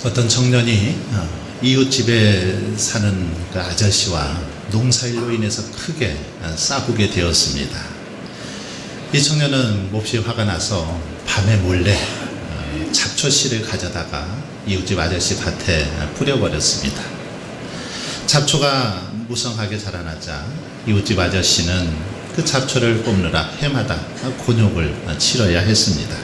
어떤 청년이 이웃집에 사는 그 아저씨와 농사일로 인해서 크게 싸우게 되었습니다. 이 청년은 몹시 화가 나서 밤에 몰래 잡초씨를 가져다가 이웃집 아저씨 밭에 뿌려버렸습니다. 잡초가 무성하게 자라나자 이웃집 아저씨는 그 잡초를 뽑느라 해마다 곤욕을 치러야 했습니다.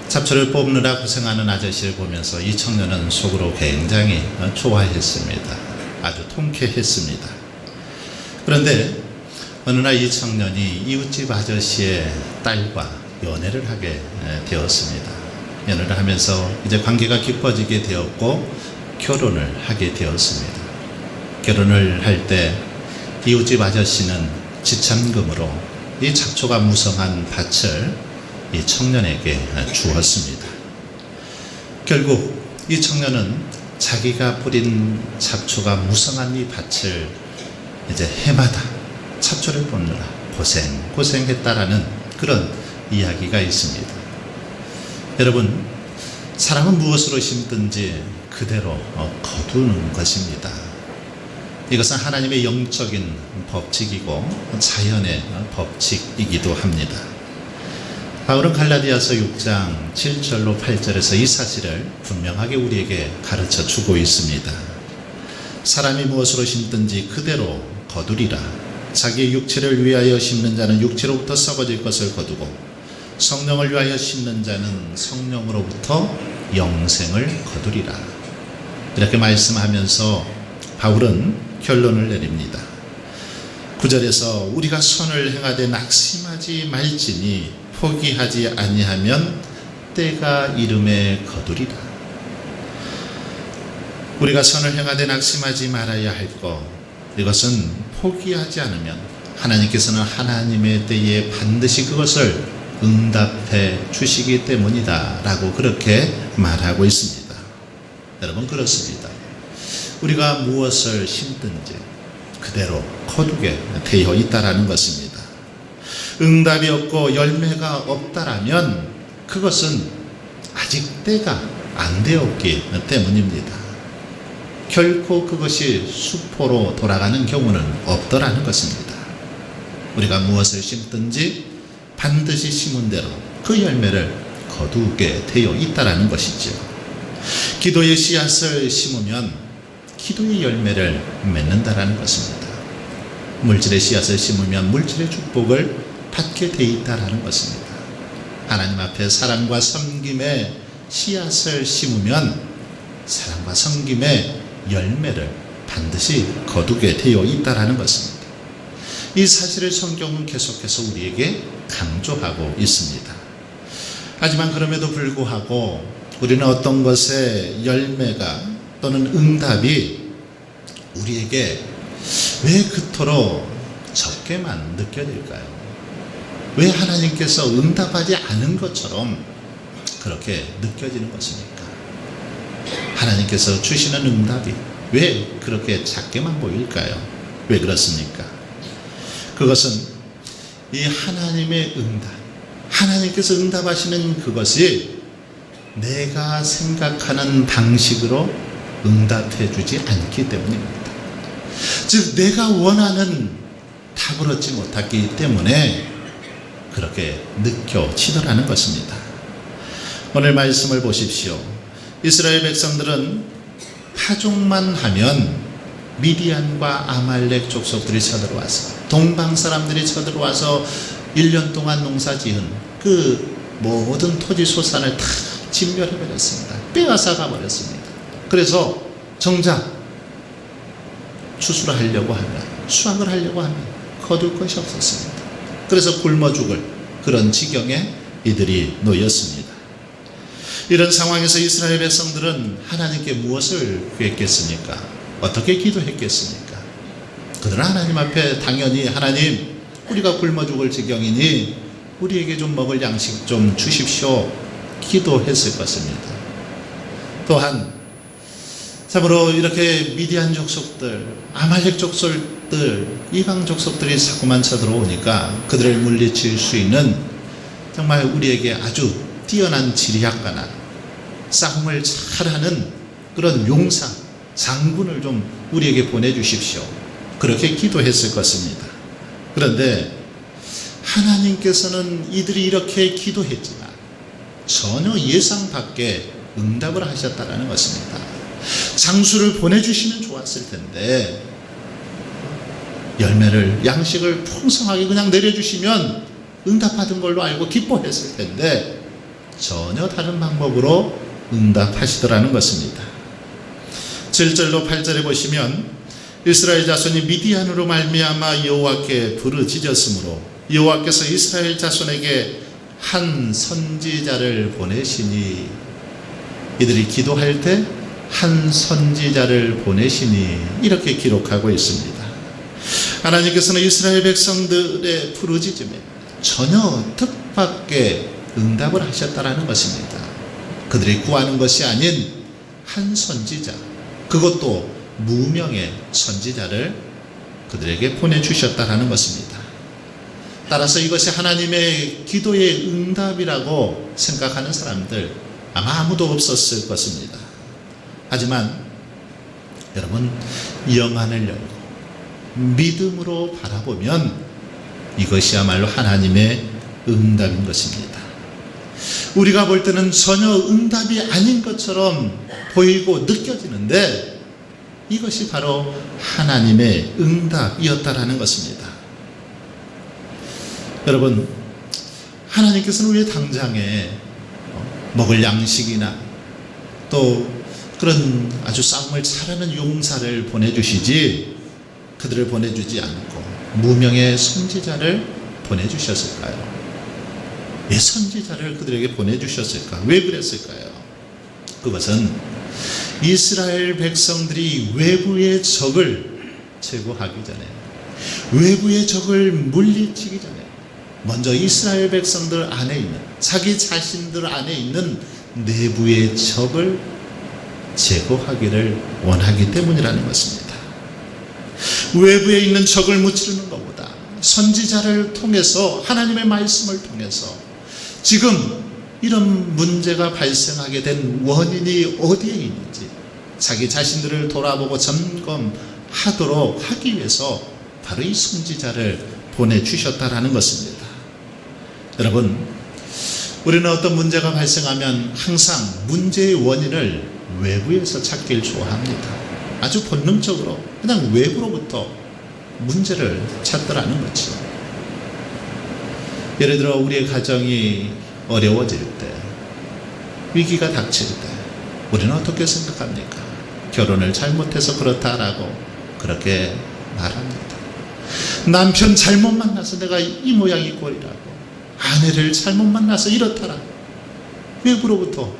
잡초를 뽑느라 고생하는 아저씨를 보면서 이 청년은 속으로 굉장히 좋아했습니다. 아주 통쾌했습니다. 그런데 어느 날 이 청년이 이웃집 아저씨의 딸과 연애를 하게 되었습니다. 연애를 하면서 이제 관계가 깊어지게 되었고 결혼을 하게 되었습니다. 결혼을 할 때 이웃집 아저씨는 지참금으로 이 잡초가 무성한 밭을 이 청년에게 주었습니다. 결국 이 청년은 자기가 뿌린 잡초가 무성한 이 밭을 이제 해마다 잡초를 뽑느라 고생했다라는 그런 이야기가 있습니다. 여러분, 사람은 무엇으로 심든지 그대로 거두는 것입니다. 이것은 하나님의 영적인 법칙이고 자연의 법칙이기도 합니다. 바울은 갈라디아서 6장 7절로 8절에서 이 사실을 분명하게 우리에게 가르쳐 주고 있습니다. 사람이 무엇으로 심든지 그대로 거두리라. 자기의 육체를 위하여 심는 자는 육체로부터 썩어질 것을 거두고 성령을 위하여 심는 자는 성령으로부터 영생을 거두리라. 이렇게 말씀하면서 바울은 결론을 내립니다. 9절에서 우리가 선을 행하되 낙심하지 말지니 포기하지 아니하면 때가 이름에 거두리라. 우리가 선을 행하되 낙심하지 말아야 할 것, 이것은 포기하지 않으면 하나님께서는 하나님의 때에 반드시 그것을 응답해 주시기 때문이다 라고 그렇게 말하고 있습니다. 여러분, 그렇습니다. 우리가 무엇을 심든지 그대로 거두게 되어 있다라는 것입니다. 응답이 없고 열매가 없다라면 그것은 아직 때가 안 되었기 때문입니다. 결코 그것이 수포로 돌아가는 경우는 없더라는 것입니다. 우리가 무엇을 심든지 반드시 심은 대로 그 열매를 거두게 되어 있다라는 것이죠. 기도의 씨앗을 심으면 기도의 열매를 맺는다라는 것입니다. 물질의 씨앗을 심으면 물질의 축복을 받게 되어 있다라는 것입니다. 하나님 앞에 사랑과 섬김의 씨앗을 심으면 사랑과 섬김의 열매를 반드시 거두게 되어 있다라는 것입니다. 이 사실을 성경은 계속해서 우리에게 강조하고 있습니다. 하지만 그럼에도 불구하고 우리는 어떤 것의 열매가 또는 응답이 우리에게 왜 그토록 적게만 느껴질까요? 왜 하나님께서 응답하지 않은 것처럼 그렇게 느껴지는 것입니까? 하나님께서 주시는 응답이 왜 그렇게 작게만 보일까요? 왜 그렇습니까? 그것은 이 하나님의 응답, 하나님께서 응답하시는 그것이 내가 생각하는 방식으로 응답해 주지 않기 때문입니다. 즉 내가 원하는 답을 얻지 못했기 때문에 그렇게 느껴지더라는 것입니다. 오늘 말씀을 보십시오. 이스라엘 백성들은 파종만 하면 미디안과 아말렉 족속들이 쳐들어와서 동방 사람들이 쳐들어와서 1년 동안 농사 지은 그 모든 토지 소산을 다 진멸해 버렸습니다. 빼앗아가 버렸습니다. 그래서 정작 추수를 하려고 하면, 수확을 하려고 하면 거둘 것이 없었습니다. 그래서 굶어 죽을 그런 지경에 이들이 놓였습니다. 이런 상황에서 이스라엘 백성들은 하나님께 무엇을 구했겠습니까? 어떻게 기도했겠습니까? 그들은 하나님 앞에 당연히 하나님, 우리가 굶어 죽을 지경이니 우리에게 좀 먹을 양식 좀 주십시오 기도했을 것입니다. 또한 참으로 이렇게 미디안 족속들, 아말렉 족속들, 이방 족속들이 자꾸만 쳐들어오니까 그들을 물리칠 수 있는 정말 우리에게 아주 뛰어난 지리학가나 싸움을 잘하는 그런 용사, 장군을 좀 우리에게 보내주십시오. 그렇게 기도했을 것입니다. 그런데 하나님께서는 이들이 이렇게 기도했지만 전혀 예상 밖의 응답을 하셨다는 것입니다. 장수를 보내주시면 좋았을 텐데 열매를, 양식을 풍성하게 그냥 내려주시면 응답받은 걸로 알고 기뻐했을 텐데 전혀 다른 방법으로 응답하시더라는 것입니다. 7절로 8절에 보시면 이스라엘 자손이 미디안으로 말미암아 여호와께 부르짖었으므로 여호와께서 이스라엘 자손에게 한 선지자를 보내시니, 이들이 기도할 때 한 선지자를 보내시니 이렇게 기록하고 있습니다. 하나님께서는 이스라엘 백성들의 부르짖음에 전혀 뜻밖의 응답을 하셨다라는 것입니다. 그들이 구하는 것이 아닌 한 선지자, 그것도 무명의 선지자를 그들에게 보내주셨다라는 것입니다. 따라서 이것이 하나님의 기도의 응답이라고 생각하는 사람들 아마 아무도 없었을 것입니다. 하지만 여러분, 영안을 열고 믿음으로 바라보면 이것이야말로 하나님의 응답인 것입니다. 우리가 볼 때는 전혀 응답이 아닌 것처럼 보이고 느껴지는데 이것이 바로 하나님의 응답이었다라는 것입니다. 여러분, 하나님께서는 우리 당장에 먹을 양식이나 또 그런 아주 싸움을 잘하는 용사를 보내주시지 그들을 보내주지 않고 무명의 선지자를 보내주셨을까요? 왜 선지자를 그들에게 보내주셨을까? 왜 그랬을까요? 그것은 이스라엘 백성들이 외부의 적을 제거하기 전에 외부의 적을 물리치기 전에 먼저 이스라엘 백성들 안에 있는, 자기 자신들 안에 있는 내부의 적을 제거하기를 원하기 때문이라는 것입니다. 외부에 있는 적을 무찌르는 것보다 선지자를 통해서, 하나님의 말씀을 통해서 지금 이런 문제가 발생하게 된 원인이 어디에 있는지 자기 자신들을 돌아보고 점검하도록 하기 위해서 바로 이 선지자를 보내주셨다라는 것입니다. 여러분, 우리는 어떤 문제가 발생하면 항상 문제의 원인을 외부에서 찾길 좋아합니다. 아주 본능적으로 그냥 외부로부터 문제를 찾더라는 거죠. 예를 들어 우리의 가정이 어려워질 때, 위기가 닥칠 때 우리는 어떻게 생각합니까? 결혼을 잘못해서 그렇다라고 그렇게 말합니다. 남편 잘못 만나서 내가 이 모양 이 꼴이라고, 아내를 잘못 만나서 이렇다라, 외부로부터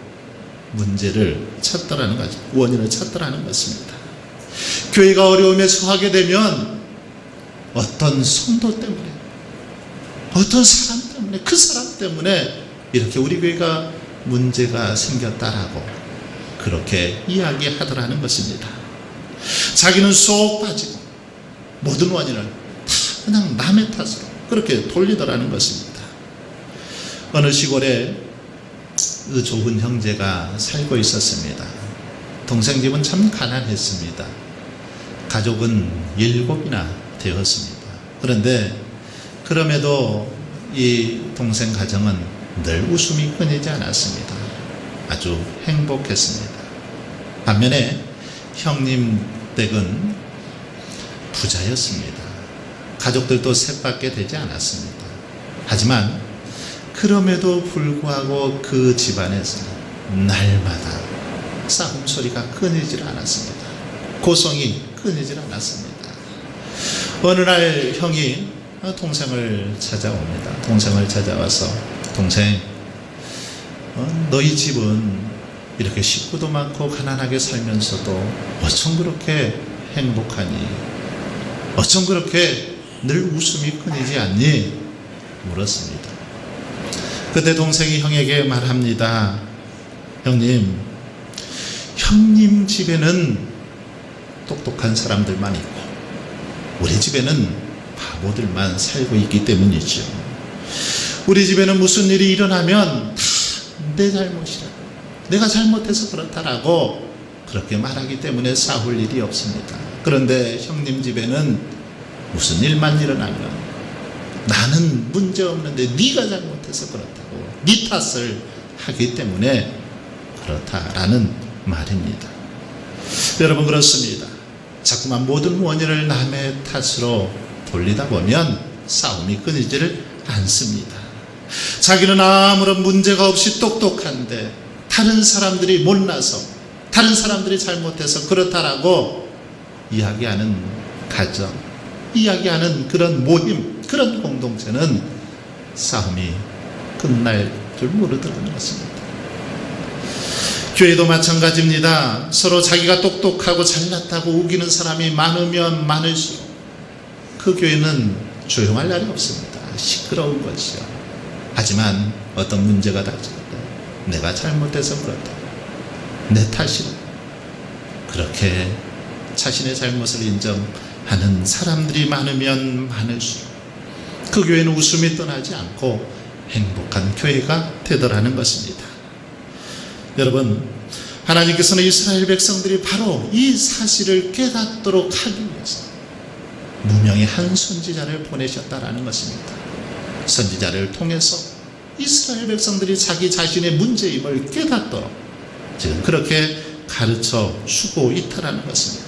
문제를 찾더라는 거죠. 원인을 찾더라는 것입니다. 교회가 어려움에 처하게 되면 어떤 성도 때문에, 어떤 사람 때문에, 그 사람 때문에 이렇게 우리 교회가 문제가 생겼다라고 그렇게 이야기하더라는 것입니다. 자기는 쏙 빠지고 모든 원인을 다 그냥 남의 탓으로 그렇게 돌리더라는 것입니다. 어느 시골에 좋은 형제가 살고 있었습니다. 동생 집은 참 가난했습니다. 가족은 7이나 되었습니다. 그런데 그럼에도 이 동생 가정은 늘 웃음이 끊이지 않았습니다. 아주 행복했습니다. 반면에 형님 댁은 부자였습니다. 가족들도 셋밖에 되지 않았습니다. 하지만 그럼에도 불구하고 그 집안에서 날마다 싸움 소리가 끊이질 않았습니다. 고성이 끊이질 않았습니다. 어느 날 형이 동생을 찾아옵니다. 동생을 찾아와서, 동생, 너희 집은 이렇게 식구도 많고 가난하게 살면서도 어쩜 그렇게 행복하니? 어쩜 그렇게 늘 웃음이 끊이지 않니? 물었습니다. 그때 동생이 형에게 말합니다. 형님 집에는 똑똑한 사람들만 있고 우리 집에는 바보들만 살고 있기 때문이죠. 우리 집에는 무슨 일이 일어나면 다 내 잘못이라고, 내가 잘못해서 그렇다라고 그렇게 말하기 때문에 싸울 일이 없습니다. 그런데 형님 집에는 무슨 일만 일어나면 나는 문제 없는데 네가 잘못해서 그렇다고 네 탓을 하기 때문에 그렇다라는 말입니다. 여러분, 그렇습니다. 자꾸만 모든 원인을 남의 탓으로 돌리다 보면 싸움이 끊이지를 않습니다. 자기는 아무런 문제가 없이 똑똑한데 다른 사람들이 못나서, 다른 사람들이 잘못해서 그렇다라고 이야기하는 가정, 이야기하는 그런 모임, 그런 공동체는 싸움이 끝날 줄 모르더라는 것입니다. 교회도 마찬가지입니다. 서로 자기가 똑똑하고 잘났다고 우기는 사람이 많으면 많을수록 그 교회는 조용할 날이 없습니다. 시끄러운 것이요. 하지만 어떤 문제가 닥칠 때 내가 잘못해서 그렇다, 내 탓이다, 그렇게 자신의 잘못을 인정하는 사람들이 많으면 많을수록 그 교회는 웃음이 떠나지 않고 행복한 교회가 되더라는 것입니다. 여러분, 하나님께서는 이스라엘 백성들이 바로 이 사실을 깨닫도록 하기 위해서 무명의 한 선지자를 보내셨다라는 것입니다. 선지자를 통해서 이스라엘 백성들이 자기 자신의 문제임을 깨닫도록 지금 그렇게 가르쳐 주고 있다라는 것입니다.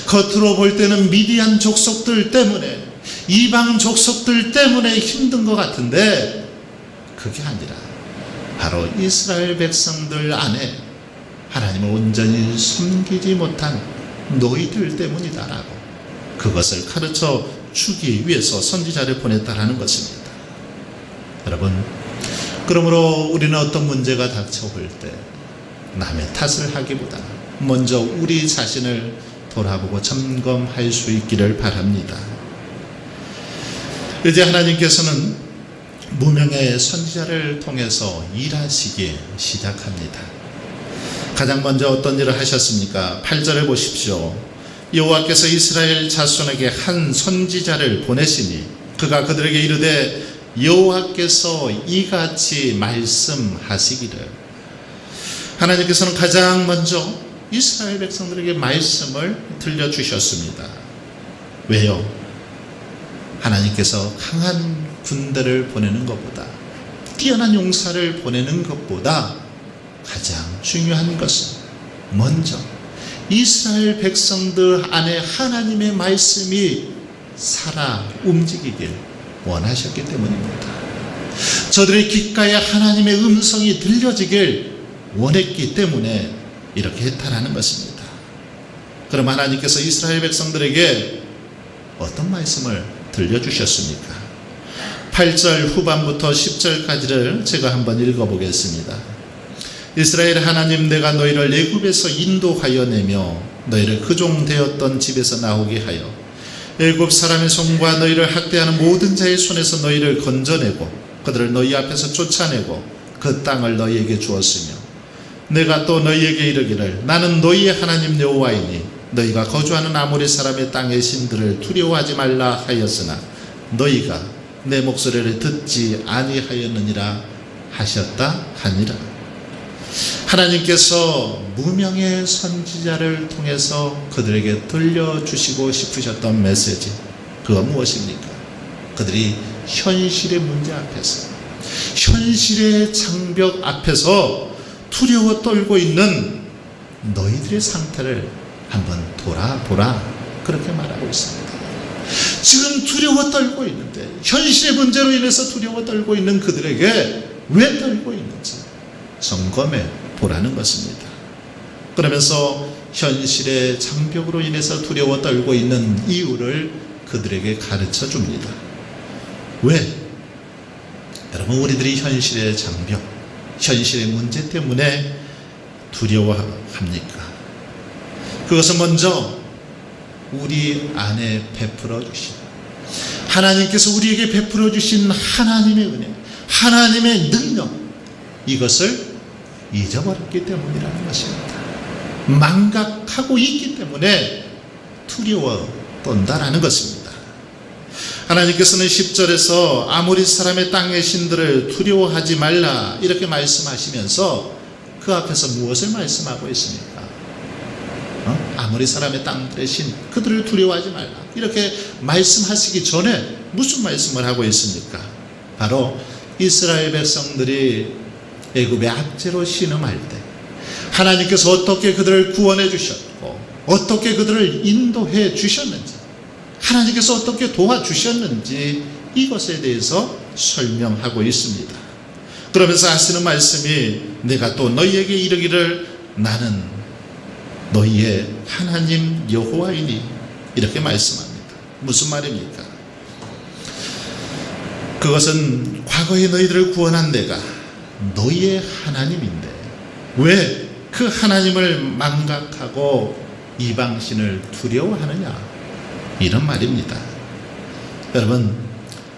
겉으로 볼 때는 미디안 족속들 때문에, 이방 족속들 때문에 힘든 것 같은데 그게 아니라 바로 이스라엘 백성들 안에 하나님을 온전히 섬기지 못한 너희들 때문이다라고 그것을 가르쳐 주기 위해서 선지자를 보냈다라는 것입니다. 여러분, 그러므로 우리는 어떤 문제가 닥쳐올 때 남의 탓을 하기보다 먼저 우리 자신을 돌아보고 점검할 수 있기를 바랍니다. 이제 하나님께서는 무명의 선지자를 통해서 일하시기 시작합니다. 가장 먼저 어떤 일을 하셨습니까? 8절을 보십시오. 여호와께서 이스라엘 자손에게 한 선지자를 보내시니 그가 그들에게 이르되 여호와께서 이같이 말씀하시기를. 하나님께서는 가장 먼저 이스라엘 백성들에게 말씀을 들려주셨습니다. 왜요? 하나님께서 강한 군대를 보내는 것보다, 뛰어난 용사를 보내는 것보다 가장 중요한 것은 먼저 이스라엘 백성들 안에 하나님의 말씀이 살아 움직이길 원하셨기 때문입니다. 저들의 귓가에 하나님의 음성이 들려지길 원했기 때문에 이렇게 했다라는 것입니다. 그럼 하나님께서 이스라엘 백성들에게 어떤 말씀을 들려주셨습니까? 8절 후반부터 10절까지를 제가 한번 읽어보겠습니다. 이스라엘 하나님, 내가 너희를 애굽에서 인도하여 내며 너희를 그 종 되었던 집에서 나오게 하여 애굽 사람의 손과 너희를 학대하는 모든 자의 손에서 너희를 건져내고 그들을 너희 앞에서 쫓아내고 그 땅을 너희에게 주었으며 내가 또 너희에게 이르기를 나는 너희의 하나님 여호와이니 너희가 거주하는 아모리 사람의 땅의 신들을 두려워하지 말라 하였으나 너희가 내 목소리를 듣지 아니하였느니라 하셨다 하니라. 하나님께서 무명의 선지자를 통해서 그들에게 들려주시고 싶으셨던 메시지, 그건 무엇입니까? 그들이 현실의 문제 앞에서, 현실의 장벽 앞에서 두려워 떨고 있는 너희들의 상태를 한번 돌아보라, 그렇게 말하고 있습니다. 지금 두려워 떨고 있는데, 현실의 문제로 인해서 두려워 떨고 있는 그들에게 왜 떨고 있는지 점검해 보라는 것입니다. 그러면서 현실의 장벽으로 인해서 두려워 떨고 있는 이유를 그들에게 가르쳐 줍니다. 왜? 여러분, 우리들이 현실의 장벽, 현실의 문제 때문에 두려워합니까? 그것은 먼저 우리 안에 베풀어 주신, 하나님께서 우리에게 베풀어 주신 하나님의 은혜, 하나님의 능력, 이것을 잊어버렸기 때문이라는 것입니다. 망각하고 있기 때문에 두려워 떤다라는 것입니다. 하나님께서는 10절에서 아모리 사람의 땅의 신들을 두려워하지 말라 이렇게 말씀하시면서 그 앞에서 무엇을 말씀하고 있습니까? 아모리 사람의 땅들의 신, 그들을 두려워하지 말라 이렇게 말씀하시기 전에 무슨 말씀을 하고 있습니까? 바로 이스라엘 백성들이 애굽의 압제로 신음할 때 하나님께서 어떻게 그들을 구원해 주셨고 어떻게 그들을 인도해 주셨는지, 하나님께서 어떻게 도와주셨는지 이것에 대해서 설명하고 있습니다. 그러면서 하시는 말씀이 내가 또 너희에게 이르기를 나는 너희의 하나님 여호와이니 이렇게 말씀합니다. 무슨 말입니까? 그것은 과거에 너희들을 구원한 내가 너희의 하나님인데 왜 그 하나님을 망각하고 이방신을 두려워하느냐, 이런 말입니다. 여러분,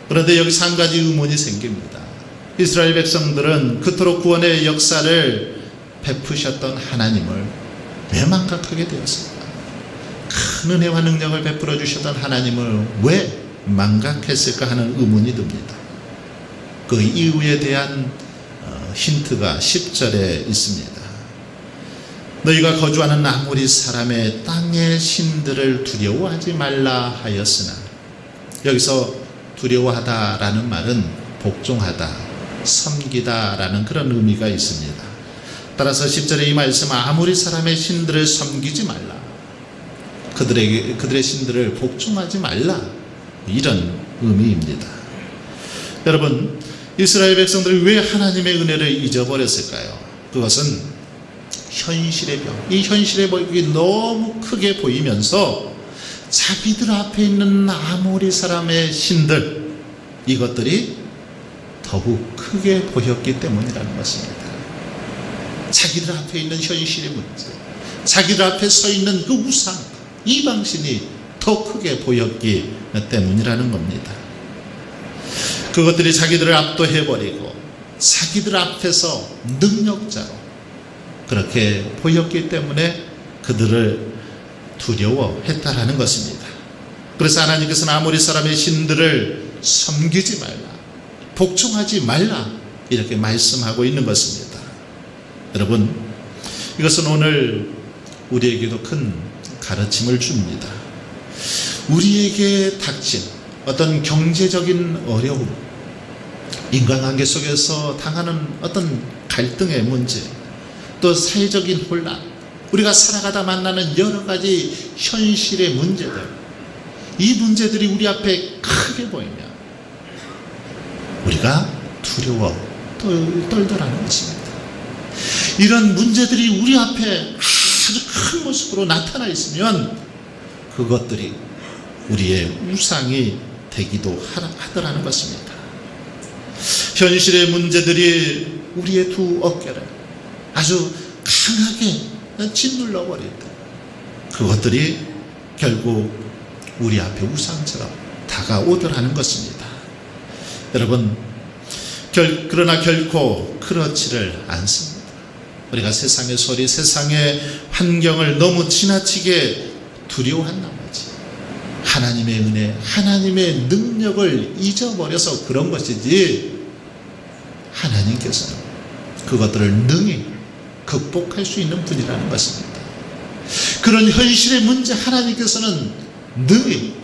그런데 여기서 한 가지 의문이 생깁니다. 이스라엘 백성들은 그토록 구원의 역사를 베푸셨던 하나님을 왜 망각하게 되었을까? 큰 은혜와 능력을 베풀어 주셨던 하나님을 왜 망각했을까 하는 의문이 듭니다. 그 이유에 대한 힌트가 10절에 있습니다. 너희가 거주하는 아모리 사람의 땅의 신들을 두려워하지 말라 하였으나, 여기서 두려워하다라는 말은 복종하다, 섬기다라는 그런 의미가 있습니다. 따라서 10절의 이 말씀은 아모리 사람의 신들을 섬기지 말라, 그들의 신들을 복종하지 말라, 이런 의미입니다. 여러분, 이스라엘 백성들이 왜 하나님의 은혜를 잊어버렸을까요? 그것은 현실의 벽, 이 현실의 벽이 너무 크게 보이면서 자기들 앞에 있는 아모리 사람의 신들, 이것들이 더욱 크게 보였기 때문이라는 것입니다. 자기들 앞에 있는 현실의 문제, 자기들 앞에 서 있는 그 우상, 이방신이 더 크게 보였기 때문이라는 겁니다. 그것들이 자기들을 압도해버리고 자기들 앞에서 능력자로 그렇게 보였기 때문에 그들을 두려워했다라는 것입니다. 그래서 하나님께서는 아모리 사람의 신들을 섬기지 말라, 복종하지 말라 이렇게 말씀하고 있는 것입니다. 여러분, 이것은 오늘 우리에게도 큰 가르침을 줍니다. 우리에게 닥친 어떤 경제적인 어려움, 인간관계 속에서 당하는 어떤 갈등의 문제, 또 사회적인 혼란, 우리가 살아가다 만나는 여러 가지 현실의 문제들, 이 문제들이 우리 앞에 크게 보이면 우리가 두려워 떨더라는 것입니다. 이런 문제들이 우리 앞에 아주 큰 모습으로 나타나 있으면 그것들이 우리의 우상이 되기도 하더라는 것입니다. 현실의 문제들이 우리의 두 어깨를 아주 강하게 짓눌러 버릴 때 그것들이 결국 우리 앞에 우상처럼 다가오더라는 것입니다. 여러분, 그러나 결코 그렇지를 않습니다. 우리가 세상의 소리, 세상의 환경을 너무 지나치게 두려워한 나머지 하나님의 은혜, 하나님의 능력을 잊어버려서 그런 것이지, 하나님께서는 그것들을 능히 극복할 수 있는 분이라는 것입니다. 그런 현실의 문제 하나님께서는 능히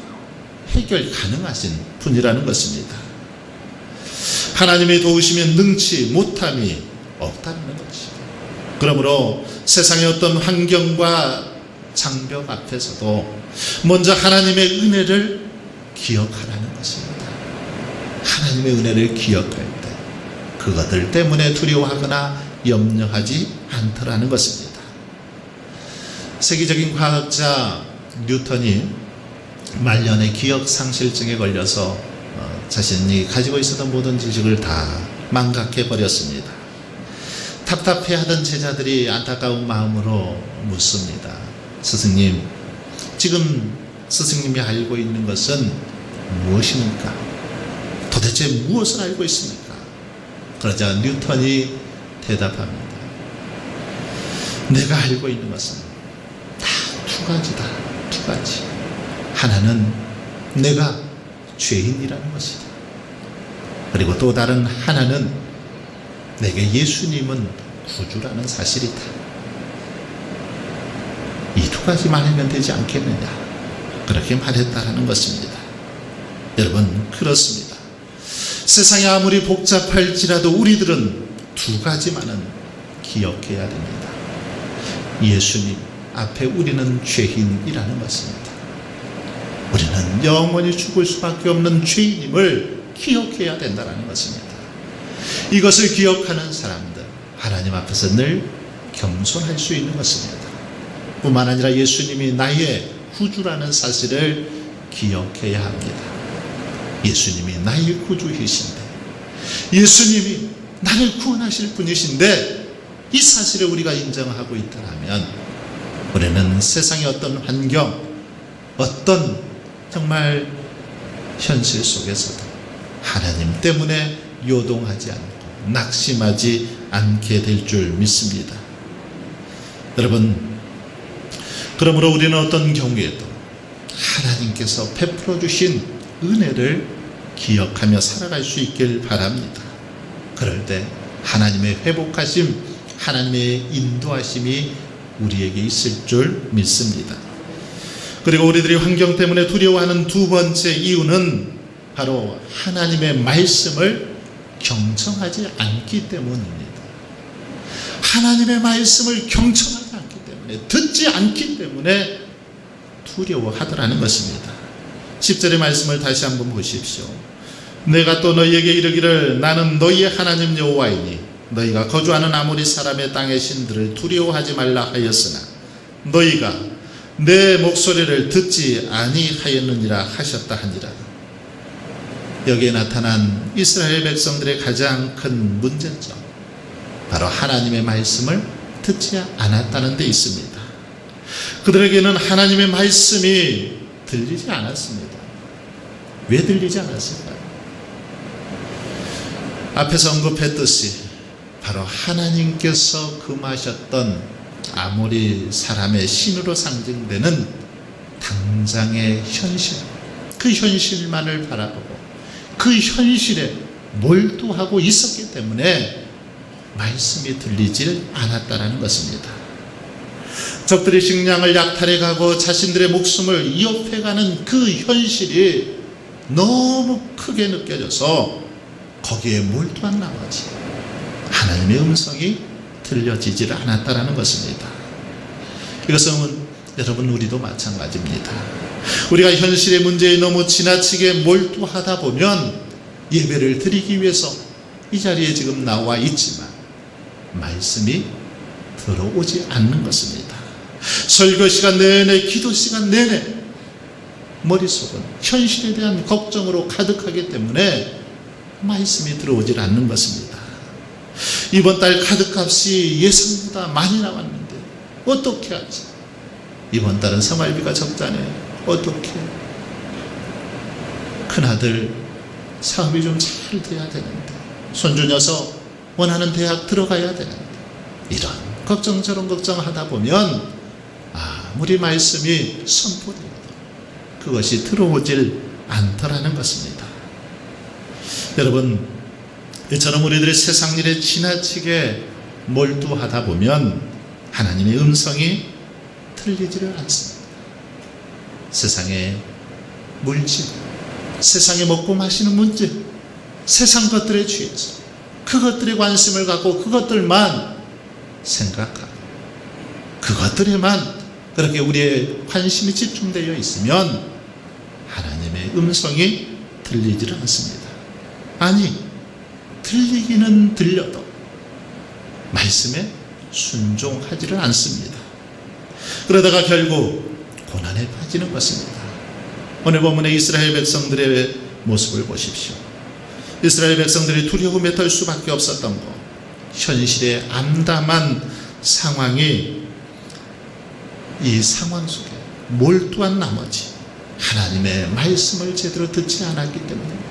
해결 가능하신 분이라는 것입니다. 하나님의 도우시면 능치 못함이 없다는 것이죠. 그러므로 세상의 어떤 환경과 장벽 앞에서도 먼저 하나님의 은혜를 기억하라는 것입니다. 하나님의 은혜를 기억할 때 그것들 때문에 두려워하거나 염려하지 않더라는 것입니다. 세계적인 과학자 뉴턴이 말년의 기억상실증에 걸려서 자신이 가지고 있었던 모든 지식을 다 망각해 버렸습니다. 답답해하던 제자들이 안타까운 마음으로 묻습니다. 스승님, 지금 스승님이 알고 있는 것은 무엇입니까? 도대체 무엇을 알고 있습니까? 그러자 뉴턴이 대답합니다. 내가 알고 있는 것은 다 두 가지다. 두 가지. 하나는 내가 죄인이라는 것이다. 그리고 또 다른 하나는 내게 예수님은 구주라는 사실이다. 이 두 가지만 하면 되지 않겠느냐, 그렇게 말했다라는 것입니다. 여러분, 그렇습니다. 세상이 아무리 복잡할지라도 우리들은 두 가지만은 기억해야 됩니다. 예수님 앞에 우리는 죄인이라는 것입니다. 우리는 영원히 죽을 수밖에 없는 죄인임을 기억해야 된다는 것입니다. 이것을 기억하는 사람들, 하나님 앞에서 늘 겸손할 수 있는 것입니다. 뿐만 아니라 예수님이 나의 구주라는 사실을 기억해야 합니다. 예수님이 나의 구주이신데, 예수님이 나를 구원하실 분이신데, 이 사실을 우리가 인정하고 있다면 우리는 세상의 어떤 환경, 어떤 정말 현실 속에서도 하나님 때문에 요동하지 않고 낙심하지 않게 될 줄 믿습니다. 여러분, 그러므로 우리는 어떤 경우에도 하나님께서 베풀어 주신 은혜를 기억하며 살아갈 수 있길 바랍니다. 그럴 때 하나님의 회복하심, 하나님의 인도하심이 우리에게 있을 줄 믿습니다. 그리고 우리들이 환경 때문에 두려워하는 두 번째 이유는 바로 하나님의 말씀을 경청하지 않기 때문입니다. 하나님의 말씀을 경청하지 않기 때문에, 듣지 않기 때문에 두려워하더라는 것입니다. 10절의 말씀을 다시 한번 보십시오. 내가 또 너희에게 이르기를 나는 너희의 하나님 여호와이니 너희가 거주하는 아모리 사람의 땅의 신들을 두려워하지 말라 하였으나 너희가 내 목소리를 듣지 아니하였느니라 하셨다 하니라. 여기에 나타난 이스라엘 백성들의 가장 큰 문제점, 바로 하나님의 말씀을 듣지 않았다는 데 있습니다. 그들에게는 하나님의 말씀이 들리지 않았습니다. 왜 들리지 않았을까요? 앞에서 언급했듯이 바로 하나님께서 금하셨던 아모리 사람의 신으로 상징되는 당장의 현실, 그 현실만을 바라보고 그 현실에 몰두하고 있었기 때문에 말씀이 들리질 않았다는 것입니다. 적들이 식량을 약탈해가고 자신들의 목숨을 위협해가는 그 현실이 너무 크게 느껴져서 거기에 몰두한 나머지 하나님의 음성이 들려지질 않았다는 것입니다. 이것은 여러분 우리도 마찬가지입니다. 우리가 현실의 문제에 너무 지나치게 몰두하다 보면 예배를 드리기 위해서 이 자리에 지금 나와 있지만 말씀이 들어오지 않는 것입니다. 설교 시간 내내, 기도 시간 내내 머릿속은 현실에 대한 걱정으로 가득하기 때문에 말씀이 들어오질 않는 것입니다. 이번 달 카드값이 예상보다 많이 나왔는데 어떻게 하지? 이번 달은 생활비가 적자네. 어떻게? 큰아들 사업이 좀 잘 돼야 되는데, 손주 녀석 원하는 대학 들어가야 되는데, 이런 걱정 저런 걱정하다 보면 아무리 말씀이 선포되어도 그것이 들어오질 않더라는 것입니다. 여러분, 이처럼 우리들의 세상 일에 지나치게 몰두하다 보면 하나님의 음성이 들리지를 않습니다. 세상의 물질, 세상에 먹고 마시는 문제, 세상 것들에 취해서 그것들에 관심을 갖고 그것들만 생각하고 그것들에만 그렇게 우리의 관심이 집중되어 있으면 하나님의 음성이 들리지를 않습니다. 아니, 들리기는 들려도 말씀에 순종하지를 않습니다. 그러다가 결국 고난에 빠지는 것입니다. 오늘 본문의 이스라엘 백성들의 모습을 보십시오. 이스라엘 백성들이 두려움에 떨 수밖에 없었던 것, 현실의 암담한 상황이 이 상황 속에 몰두한 나머지 하나님의 말씀을 제대로 듣지 않았기 때문입니다.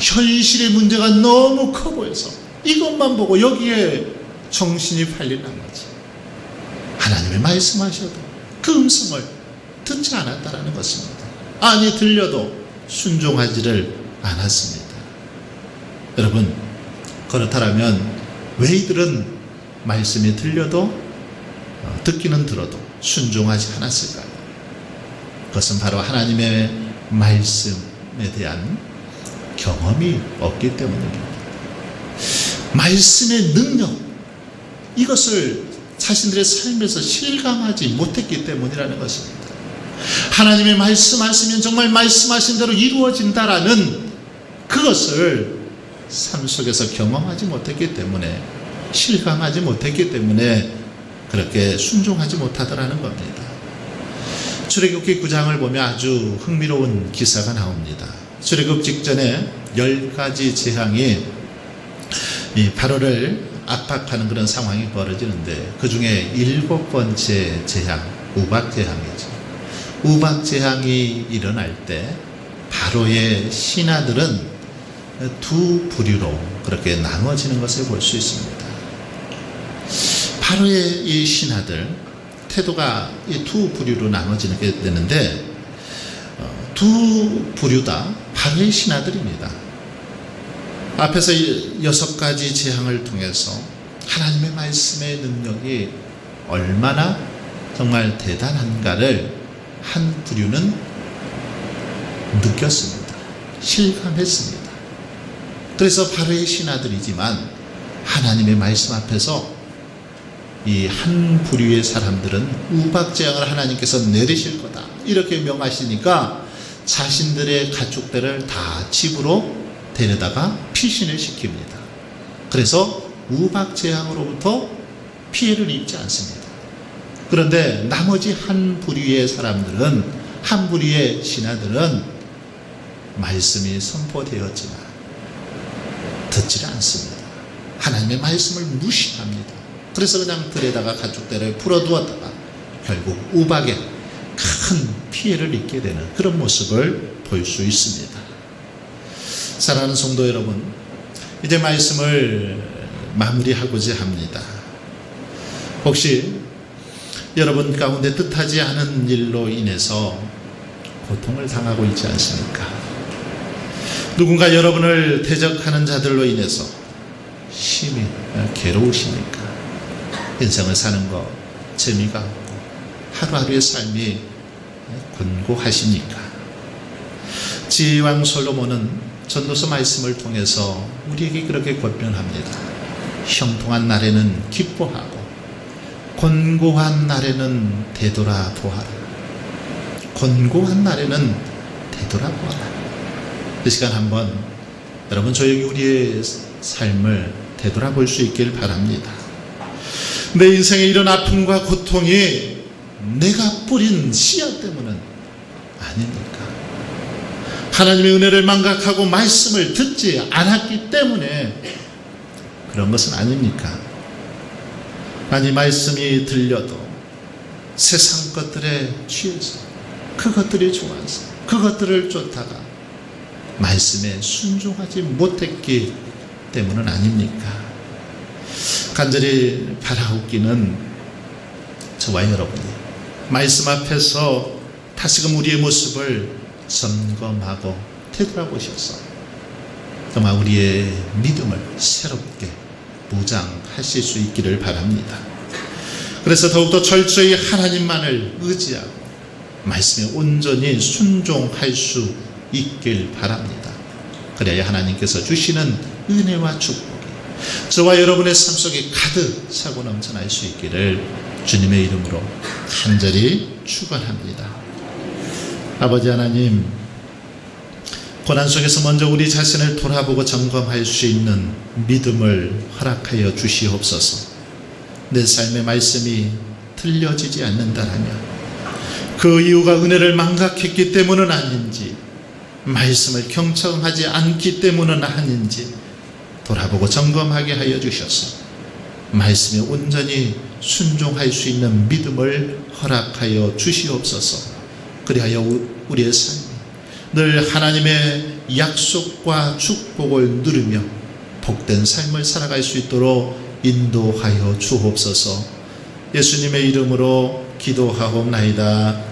현실의 문제가 너무 커 보여서 이것만 보고 여기에 정신이 팔린 나머지 하나님의 말씀하셔도 그 음성을 듣지 않았다는 것입니다. 아니, 들려도 순종하지를 않았습니다. 여러분, 그렇다면 왜 이들은 말씀이 들려도 듣기는 들어도 순종하지 않았을까요? 그것은 바로 하나님의 말씀에 대한 경험이 없기 때문입니다. 말씀의 능력, 이것을 자신들의 삶에서 실감하지 못했기 때문이라는 것입니다. 하나님의 말씀하시면 정말 말씀하신 대로 이루어진다라는 그것을 삶 속에서 경험하지 못했기 때문에, 실감하지 못했기 때문에 그렇게 순종하지 못하더라는 겁니다. 출애굽기 9장을 보면 아주 흥미로운 기사가 나옵니다. 출애굽 직전에 10가지 재앙이 이 바로를 압박하는 그런 상황이 벌어지는데, 그 중에 7번째 재앙, 우박재앙이죠. 우박재앙이 일어날 때 바로의 신하들은 두 부류로 그렇게 나눠지는 것을 볼 수 있습니다. 바로의 이 신하들 태도가 이 두 부류로 나눠지게 되는데, 두 부류 다 바로의 신하들입니다. 앞에서 6가지 재앙을 통해서 하나님의 말씀의 능력이 얼마나 정말 대단한가를 한 부류는 느꼈습니다. 실감했습니다. 그래서 바로의 신하들이지만 하나님의 말씀 앞에서 이 한 부류의 사람들은 우박재앙을 하나님께서 내리실 거다 이렇게 명하시니까 자신들의 가축들을 다 집으로 데려다가 피신을 시킵니다. 그래서 우박재앙으로부터 피해를 입지 않습니다. 그런데 나머지 한 부류의 사람들은, 한 부류의 신하들은 말씀이 선포되었지만 듣지 않습니다. 하나님의 말씀을 무시합니다. 그래서 그냥 들에다가 가축들을 풀어두었다가 결국 우박에 큰 피해를 입게 되는 그런 모습을 볼 수 있습니다. 사랑하는 성도 여러분, 이제 말씀을 마무리하고자 합니다. 혹시 여러분 가운데 뜻하지 않은 일로 인해서 고통을 당하고 있지 않습니까? 누군가 여러분을 대적하는 자들로 인해서 심히 괴로우십니까? 인생을 사는 거 재미가 없고 하루하루의 삶이 곤고하십니까? 지혜왕 솔로몬은 전도서 말씀을 통해서 우리에게 그렇게 권면합니다. 형통한 날에는 기뻐하고 곤고한 날에는 되돌아보아라. 곤고한 날에는 되돌아보아라. 이 시간 한번 여러분 조용히 우리의 삶을 되돌아볼 수 있길 바랍니다. 내 인생에 이런 아픔과 고통이 내가 뿌린 씨앗 때문은 아닙니까? 하나님의 은혜를 망각하고 말씀을 듣지 않았기 때문에 그런 것은 아닙니까? 아니, 말씀이 들려도 세상 것들에 취해서 그것들이 좋아서 그것들을 쫓다가 말씀에 순종하지 못했기 때문은 아닙니까? 간절히 바라옵기는 저와 여러분이 말씀 앞에서 다시금 우리의 모습을 점검하고 되돌아보셔서 정말 우리의 믿음을 새롭게 무장하실 수 있기를 바랍니다. 그래서 더욱더 철저히 하나님만을 의지하고 말씀에 온전히 순종할 수 있길 바랍니다. 그래야 하나님께서 주시는 은혜와 축복이 저와 여러분의 삶 속에 가득 차고 넘쳐날 수 있기를 주님의 이름으로 간절히 축원합니다. 아버지 하나님, 고난 속에서 먼저 우리 자신을 돌아보고 점검할 수 있는 믿음을 허락하여 주시옵소서. 내 삶의 말씀이 들려지지 않는다라면 그 이유가 은혜를 망각했기 때문은 아닌지, 말씀을 경청하지 않기 때문은 아닌지 돌아보고 점검하게 하여 주셔서 말씀에 온전히 순종할 수 있는 믿음을 허락하여 주시옵소서. 그리하여 우리의 삶이 늘 하나님의 약속과 축복을 누리며 복된 삶을 살아갈 수 있도록 인도하여 주옵소서. 예수님의 이름으로 기도하옵나이다.